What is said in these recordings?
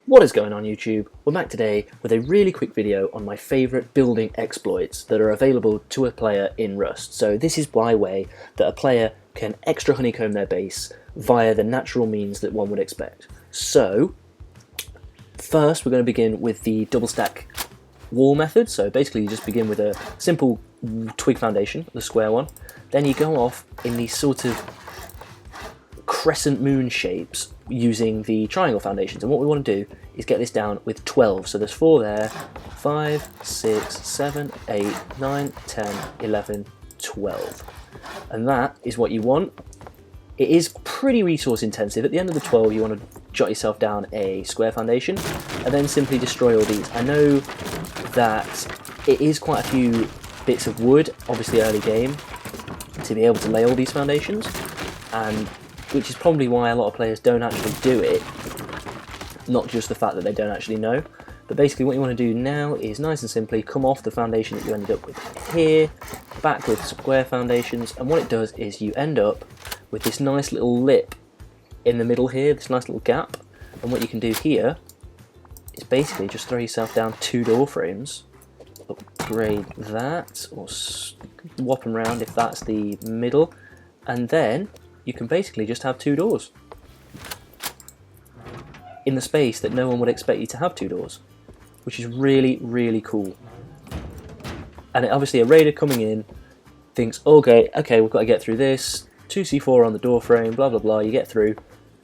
What is going on YouTube? We're back today with a really quick video on my favourite building exploits that are available to a player in Rust. So this is by way that a player can extra honeycomb their base via the natural means that one would expect. So first we're going to begin with the double stack wall method. So basically you just begin with a simple twig foundation, the square one. Then you go off in these sort of crescent moon shapes using the triangle foundations, and what we want to do is get this down with 12. So there's 4 there, 5, 6, 7, 8, 9, 10, 11, 12, and that is what you want. It is pretty resource intensive. At the end of the 12 you want to jot yourself down a square foundation and then simply destroy all these. I know that it is quite a few bits of wood, obviously early game, to be able to lay all these foundations, and which is probably why a lot of players don't actually do it, not just the fact that they don't actually know. But basically what you want to do now is nice and simply come off the foundation that you ended up with here, back with square foundations, and what it does is you end up with this nice little lip in the middle here, this nice little gap, and what you can do here is basically just throw yourself down 2 door frames, upgrade that, or swap them around if that's the middle, and then you can basically just have 2 doors in the space that no one would expect you to have 2 doors, which is really, really cool. And obviously a raider coming in thinks, okay, we've got to get through this, 2c4 on the door frame, blah blah blah, you get through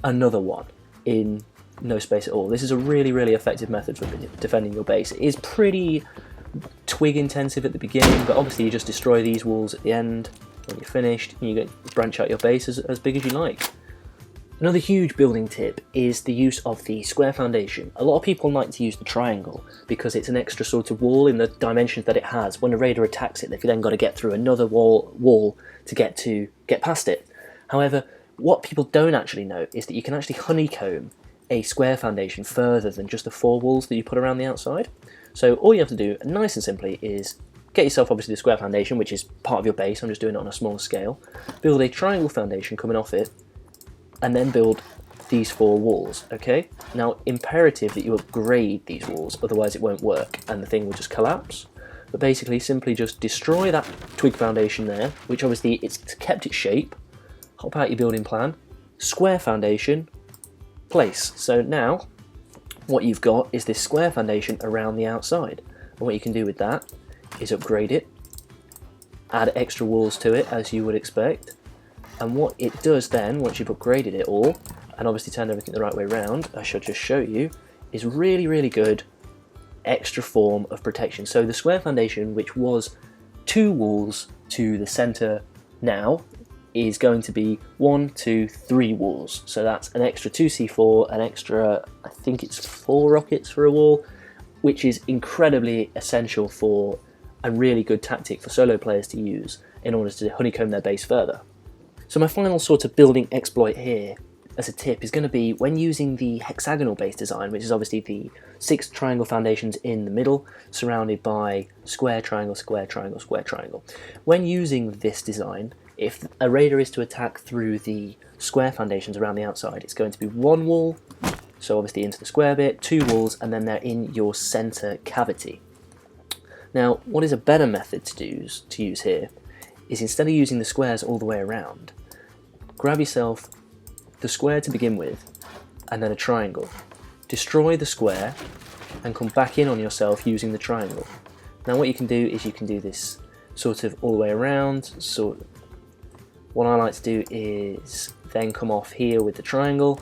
another one in no space at all. This is a really, really effective method for defending your base. It is pretty twig intensive at the beginning, but obviously you just destroy these walls at the end. When you're finished, you can branch out your base as big as you like. Another huge building tip is the use of the square foundation. A lot of people like to use the triangle because it's an extra sort of wall in the dimensions that it has. When a raider attacks it, they've then got to get through another wall to get past it. However, what people don't actually know is that you can actually honeycomb a square foundation further than just the 4 walls that you put around the outside. So all you have to do, nice and simply, is get yourself obviously the square foundation, which is part of your base. I'm just doing it on a smaller scale. Build a triangle foundation coming off it, and then build these 4 walls, okay? Now, imperative that you upgrade these walls, otherwise it won't work and the thing will just collapse. But basically, simply just destroy that twig foundation there, which obviously it's kept its shape. Hop out your building plan, square foundation, place. So now, what you've got is this square foundation around the outside. And what you can do with that is upgrade it, add extra walls to it as you would expect, and what it does then, once you've upgraded it all, and obviously turned everything the right way around, I should just show you, is really, really good extra form of protection. So the square foundation, which was 2 walls to the center now, is going to be 1, 2, 3 walls. So that's an extra 2c4, an extra, I think it's 4 rockets for a wall, which is incredibly essential for a really good tactic for solo players to use in order to honeycomb their base further. So my final sort of building exploit here as a tip is going to be when using the hexagonal base design, which is obviously the 6 triangle foundations in the middle surrounded by square, triangle, square, triangle, square, triangle. When using this design, if a raider is to attack through the square foundations around the outside, it's going to be 1 wall, so obviously into the square bit, 2 walls, and then they're in your center cavity. Now, what is a better method to use here is, instead of using the squares all the way around, grab yourself the square to begin with and then a triangle. Destroy the square and come back in on yourself using the triangle. Now what you can do is you can do this sort of all the way around. So what I like to do is then come off here with the triangle,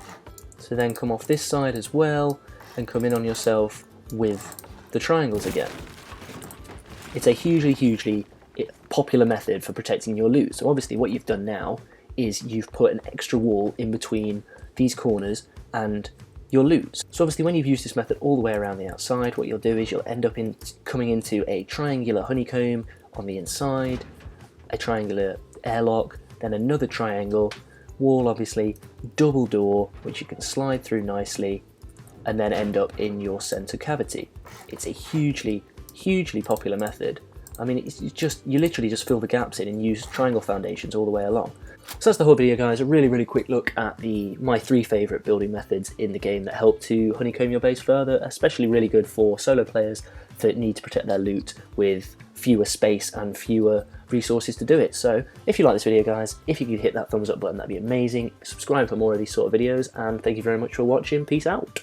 so then come off this side as well and come in on yourself with the triangles again. It's a hugely popular method for protecting your loot. So obviously what you've done now is you've put an extra wall in between these corners and your loot. So obviously when you've used this method all the way around the outside, what you'll do is you'll end up coming into a triangular honeycomb on the inside, a triangular airlock, then another triangle, wall obviously, double door, which you can slide through nicely, and then end up in your center cavity. It's a hugely popular method. I mean, you literally just fill the gaps in and use triangle foundations all the way along. So that's the whole video, guys. A really quick look at my 3 favourite building methods in the game that help to honeycomb your base further, especially really good for solo players that need to protect their loot with fewer space and fewer resources to do it. So if you like this video, guys, if you could hit that thumbs up button, that'd be amazing. Subscribe for more of these sort of videos, and thank you very much for watching. Peace out.